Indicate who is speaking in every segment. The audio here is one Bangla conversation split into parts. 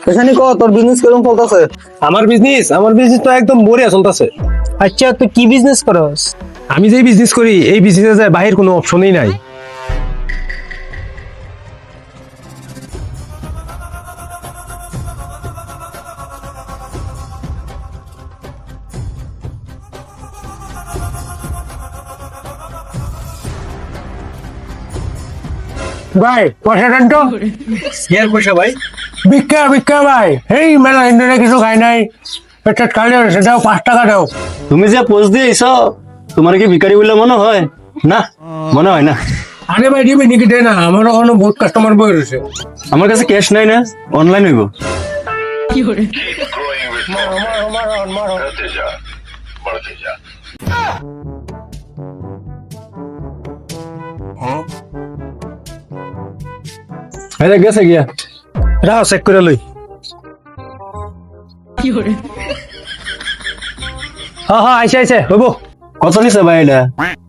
Speaker 1: এখানে তোর বিজনেস কেমন চলতেছে?
Speaker 2: আমার বিজনেস তো একদম বড়িয়া চলতেছে।
Speaker 1: আচ্ছা, তুই কি বিজনেস করস?
Speaker 2: আমি যেই বিজনেস করি এই বিজনেসে যায় বাহির কোনো অপশনই নাই।
Speaker 3: ভাই পয়সা দেন তো।
Speaker 2: এর পয়সা ভাই?
Speaker 3: ভিক্ষা ভিক্ষা ভাই, এই মেলা ইন্ডিয়া কিছু খাই নাই, পেটটা খালি হয়েছে, দাও 5 টাকা দাও।
Speaker 4: তুমি যে পোজ দিয়েছ, তোমার কি ভিখারি বলে মনে হয়? না, মনে হয় না।
Speaker 3: আরে ভাই দিবি নাকি দে না, আমার ওখানে বহুত কাস্টমার বই রয়েছে।
Speaker 4: আমার কাছে ক্যাশ নাই না, অনলাইন হইব।
Speaker 2: এটা গেছে গিয়া, রাও চেক করে লই। হ্যাঁ হ্যাঁ, আইসে হইব।
Speaker 4: কত নিছে ভাই এটা?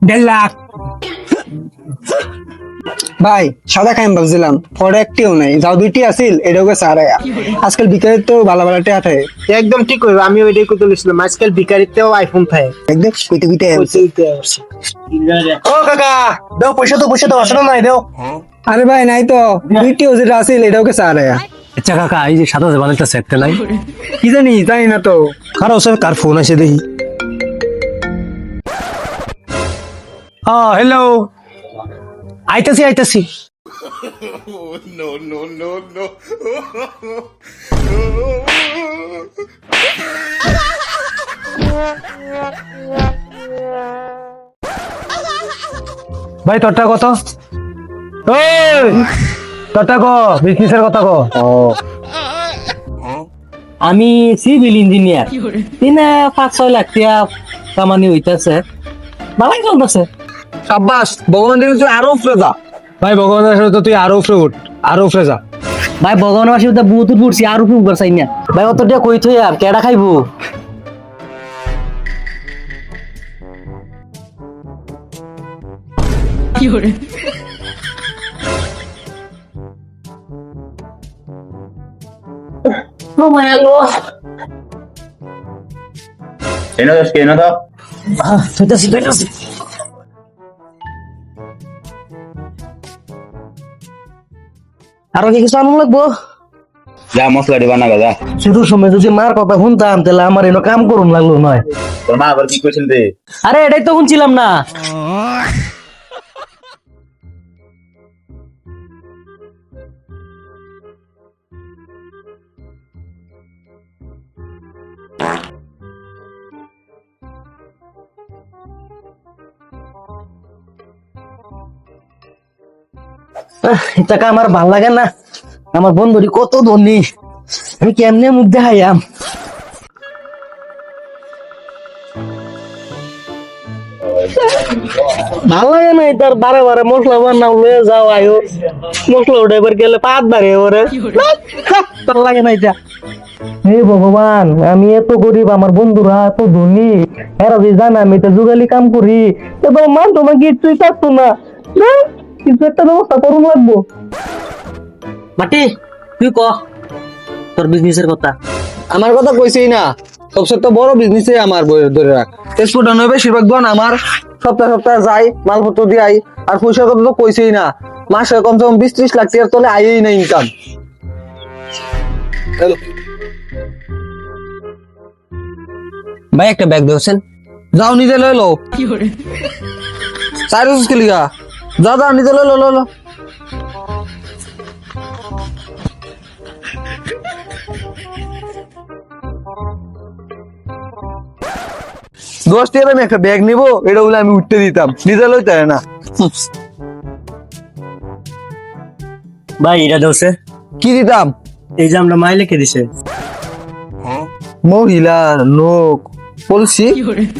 Speaker 3: 1.5 লাখ।
Speaker 1: ভাই সাদা খাইম ভাবছিলাম, পরে একটিও নাই, যাও দুইটি আছিল এটাও গেছে আড়াইয়া। আজকাল বিকারির তো ভালো ভালো টেয়া থাকে।
Speaker 5: একদম ঠিক কইব, আমি ওইটাই কইতে লইছিলাম। আজকাল ভিখারিতেও আইফোন থাকে।
Speaker 1: একদম কুইতে কুইতে
Speaker 2: ও কাকা, দাও পয়সা তো আসলে নাই, দাও।
Speaker 1: আরে ভাই নাই তো, দুইটিও যেটা আছিল এটাও গেছে আড়াইয়া।
Speaker 2: আচ্ছা কাকা, এই যে সাদা বানাইতেছে একটা নাই,
Speaker 1: কি জানি না তো।
Speaker 2: কারো সব কার ফোন আছে দেখি। হ্যালো, আইতাছি। ভাই তোরটা কত? ওই তোরটা ক, বিজনেসের কথা ক।
Speaker 6: আমি সিভিল ইঞ্জিনিয়ার, 3-5-6 লাখ টাকা কামানি হইতাছে, ভালোই চলতেছে।
Speaker 1: সাব্বাস, ভগবান দিন তুই আরো উপরে যা।
Speaker 2: ভাই ভগবানের সাথে তো তুই আরো উপরে উঠ, আরো উপরে যা।
Speaker 6: ভাই ভগবানের পাশে বহুত পড়ছি, আর উপর চাই না ভাই, অত টাকা কই থই আর কেডা খাইবো?
Speaker 4: এনে দাও।
Speaker 6: থইতাছি আরো কি কিছু আনন্দ লাগবো?
Speaker 4: যা মশলা দিবা না যা।
Speaker 6: শুরুর সময় যদি মার কথা শুনতাম তাহলে আমার এনে কাম করুন লাগলো নয়।
Speaker 4: তোর মা আবার কি কইছিল রে?
Speaker 6: আরে এটাই তো শুনছিলাম না। এই টাকা আমার ভাল লাগে না, আমার বন্ধুরি কত ধনী, আমি কেমনে মুখ দেখাইয়াম? ভাল লাগে না তার বারে বারে মশলা বানাও লয়ে যাও আয়ো, মশলা উঠাইবার গেলে পাত বাড়ে ওরে, তার লাগে না এটা। হে ভগবান, আমি এত গরিব, আমার বন্ধুরা এত ধনী, এরা যে জানে আমি এটা যুগালি কাম করি, এবার মান তোমার কিছুই থাকতো না, কিছু একটা ব্যবস্থা করুন লাগবো। মাটি তুই ক তোর বিজনেসের কথা।
Speaker 1: আমার কথা কইছেই না, সবচেয়ে তো বড় বিজনেসই আমার বই ধরে রাখ। তেজপুর নয় বেশিরভাগ দোকান আমার, সপ্তাহে যাই মালপত্র দিয়ে আই। আর পয়সার কথা তো কইছেই না, মাসে কমসে কম 20-30 লাখ টাকার তলে আইই না ইনকাম। ভাই একটা ব্যাগ দিয়েছেন, যাও নিজে লই লো। চার রোজ খেলিগা, যাও নিজে লই লো। দশ টাকা আমি একটা ব্যাগ নিবো, এটা বলে আমি উঠতে দিতাম, নিজে লইতে না।
Speaker 6: ভাই এটা দোষে
Speaker 1: কি দিতাম?
Speaker 6: এই যে আমরা মাই লিখে দিছে
Speaker 1: মহিলা নোক বলছি,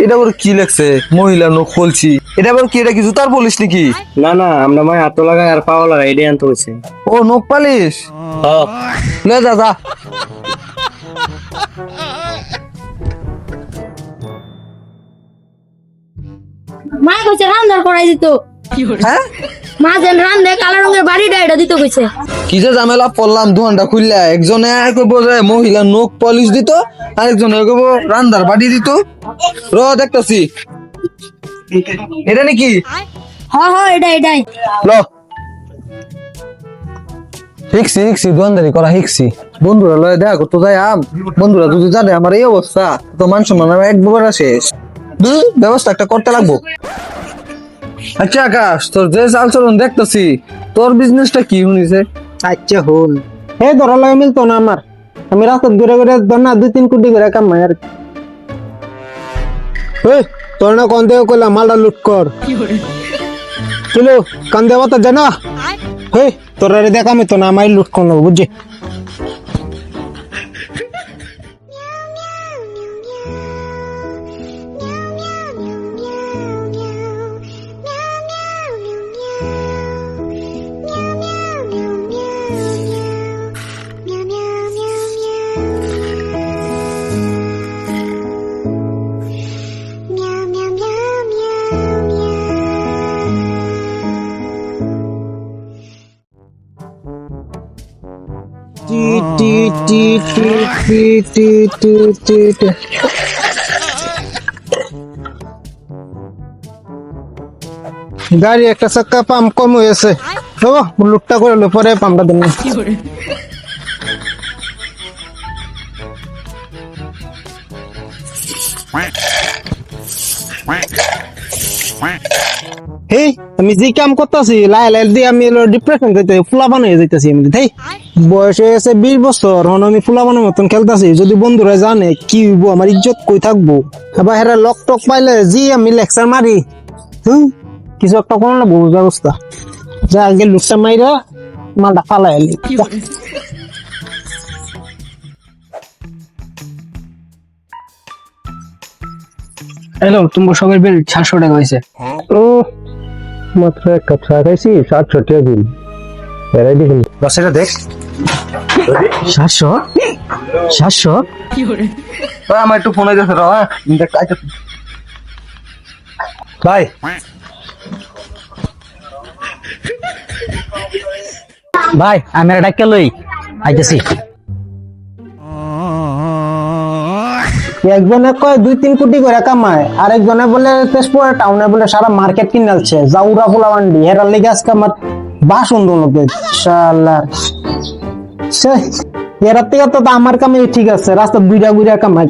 Speaker 1: এটা আবার কি লেখছে? মহিলা নোক বলছি, এটা আবার কি? এটা কি জুতার বলিস নাকি?
Speaker 6: না না, আমরা মাই হাত লাগাই আর পাও লাগাই, এটাই আনতে হয়েছে।
Speaker 1: ও নোক পালিশ, লে যা।
Speaker 7: মা কইছে রান্নার করাই দিত,
Speaker 1: হ্যাঁ
Speaker 7: মা যেন রান দে কালো রঙের বাড়িটা এটা দিতে কইছে।
Speaker 1: কি যে ঝামেলা পড়লাম দোকানটা খুললা, একজনে কইব যে মহিলা নখ পলিশ দিত, আরেকজনে কইব রান্দার বাড়ি দিত। র দেখতাছি এটা নাকি
Speaker 7: হ্যাঁ এটাই
Speaker 1: ল শিখছি দোকানদারি করা শিখছি। বন্ধুরা লয় দেখা করতে যাই বন্ধুরা যদি জানে আমার এই অবস্থা তো মান সম্মান আমার একবার শেষ। ব্যবস্থা একটা করতে লাগবো। আচ্ছা আকাশ, তোর যে চাল চলন দেখতেছি, তোর বিজনেসটা কি শুনিছে?
Speaker 5: আচ্ছা হন হে ধরা লাগে মিলতো না আমার, আমি রাস্তা ঘুরে ঘুরে ধর না 2-3 কোটি করে কামাই আর কি। এই তোর না কোন দেও কইলা মালটা লুট কর চলো কান দেওয়া তো জানা। হে তোরা রে দেখা মিতো না আমার লুট কোন বুঝছি। গাড়ি একটা চাক্কা পাম্প কম হয়েছে, লুটটা করে পরে পাম্পটা দিন। হে আমি যে কাম করতেছি লাই দিয়ে আমি ডিপ্রেশন যাইতে ফুলাবান হয়ে যাইতেছি। আমি তাই বয়স হয়েছে 20 বছর, এখন আমি ফুলাবানের মতন খেলতেছি। যদি বন্ধুরা জানে কি হইব, আমার ইজ্জত কই থাকবো। আবার হেরা লক টক পাইলে জি আমি লেকচার মারি। কিছু একটা কোনো না বহু ব্যবস্থা যা আগে লুকটা মাইরা মালটা ফালাই আলি। হ্যালো, তোমার সবের বিল 700 টাকা হয়েছে।
Speaker 3: ও মাত্র এক কাপ চা খাইছি 700 টাকা বিল। এরাই দেখুন
Speaker 2: দশটা দেখ
Speaker 6: 700
Speaker 1: আমার একটু ফোনে গেছে র।
Speaker 2: ভাই
Speaker 6: ভাই আমি ডাক্কা লই আইতেছি।
Speaker 5: একজনে কয় 2-3 কোটি করে কামায়, আরেকজনে বলে তেজপুর টাউনে বলে সারা মার্কেট কিনালছে জাউরা ফুলাবান্ডি। হেরার লেগে আজকে আমার বাসন লোকে শালার এরার থেকে তো আমার কামে ঠিক আছে, রাস্তা বুড়া কামাই।